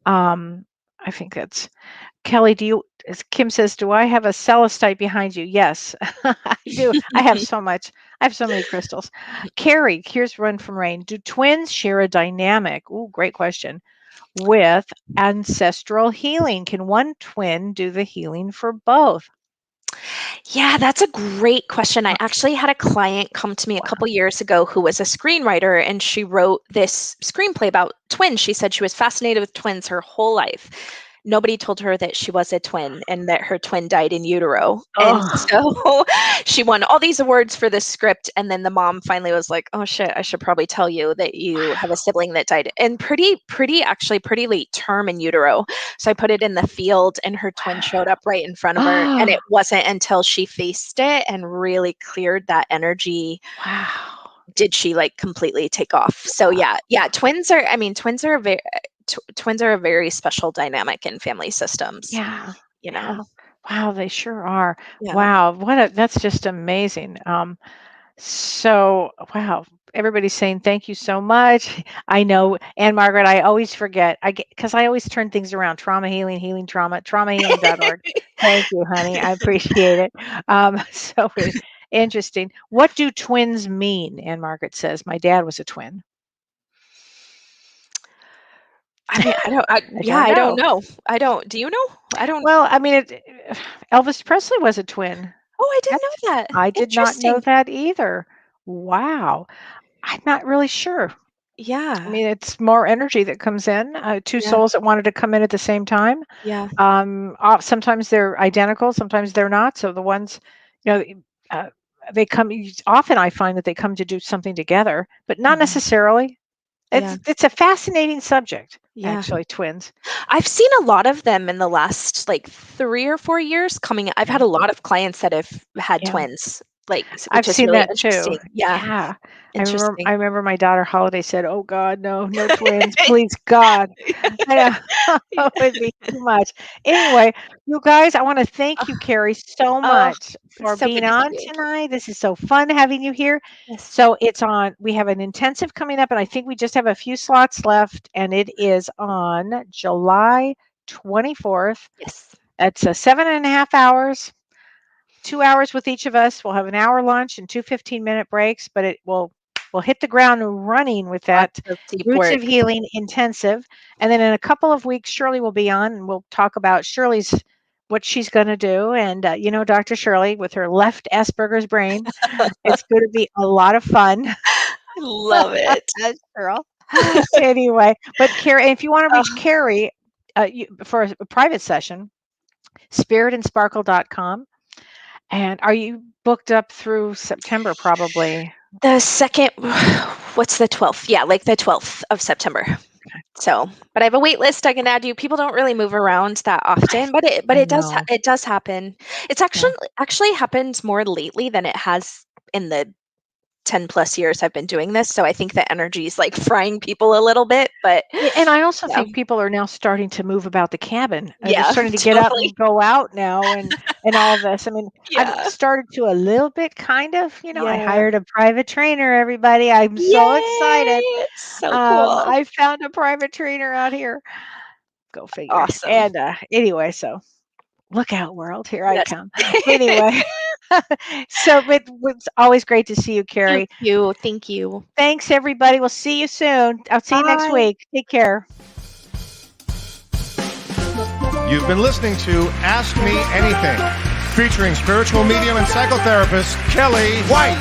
Um, I think that's Kelly. As Kim says, do I have a celestite behind you? Yes, I do. I have so much. I have so many crystals. Karie, here's one from Rain. Do twins share a dynamic? Ooh, great question. With ancestral healing, can one twin do the healing for both? Yeah, that's a great question. I Uh, actually had a client come to me a wow. couple years ago who was a screenwriter and she wrote this screenplay about twins. She said she was fascinated with twins her whole life. Nobody told her that she was a twin and that her twin died in utero. And Oh, so she won all these awards for this script. And then the mom finally was like, oh shit, I should probably tell you that you have a wow. sibling that died. And actually pretty late term in utero. So I put it in the field and her twin showed up right in front of her. And Oh, it wasn't until she faced it and really cleared that energy wow. did she like completely take off. So Wow. yeah, twins are twins are a very special dynamic in family systems, Yeah. you Yeah. know. Wow, they sure are. Yeah. Wow, that's just amazing. So, wow, everybody's saying thank you so much. I know, and Margaret, I always forget. I get because I always turn things around. Trauma healing, healing trauma, traumahealing.org. Thank you, honey. I appreciate it. So interesting. What do twins mean? Anne Margaret says, my dad was a twin. I mean, I yeah, don't I don't know. know. I don't, do you know? I don't, Well, I mean, Elvis Presley was a twin. oh, I didn't That's know that. I did not know Interesting. that either. Wow. I'm not really sure. I Yeah. mean, it's more energy that comes in. Two Yeah. souls that wanted to come in at the same time. Yeah. Sometimes they're identical, sometimes they're not. So the ones, you know, uh, they come. Often I find that they come to do something together, but not Mhm. necessarily. Yeah. It's a fascinating subject, Yeah. actually. Twins. I've seen a lot of them in the last like 3 or 4 years coming. I've had Yeah, a lot of clients that have had yeah. twins, like, I've which is seen really that too. interesting. Yeah, Yeah. interesting. I remember my daughter Holiday said, "Oh God, no, no twins, please God." I know. Yeah. It would be too much. Anyway, you guys, I want to thank you, Karie, so Oh, much it's for so being good to see on you. tonight. This is so fun having you here. Yes. So we have an intensive coming up, and I think we just have a few slots left, and it is on July 24th. Yes. It's 7.5 hours. 2 hours with each of us. We'll have an hour lunch and two 15-minute breaks, but we'll hit the ground running with Lots that of deep Roots work. of Healing intensive. And then in a couple of weeks, Shirley will be on, and we'll talk about Shirley's what she's going to do. And Dr. Shirley with her left Asperger's brain, it's going to be a lot of fun. I love it. Girl. Anyway, but Karie, if you want to reach Oh, Karie for a private session, spiritandsparkle.com. And are you booked up through September probably? the second, what's the 12th? Yeah, like the 12th of September. So, but I have a wait list I can add you. People don't really move around that I often, but I it does know. it does happen. It's Yeah. actually happened more lately than it has in the 10 plus years I've been doing this. So I think the energy is like frying people a little bit, but Yeah, and I also yeah. think people are now starting to move about the cabin. They're Yeah, starting to get up totally. and go out now and all this. I mean, I've Yeah. started to a little bit kind of, I Yeah. hired a private trainer, everybody. I'm so excited. Yay! It's so cool. I found a private trainer out here. Go figure. Awesome. And anyway, so look out, world. Here I Yes. come. Anyway, but it's always great to see you, You Karie. too. Thank you. Thanks, everybody. We'll see you soon. I'll see you next Bye. week. Take care. You've been listening to Ask Me Anything, featuring spiritual medium and psychotherapist Kellee White.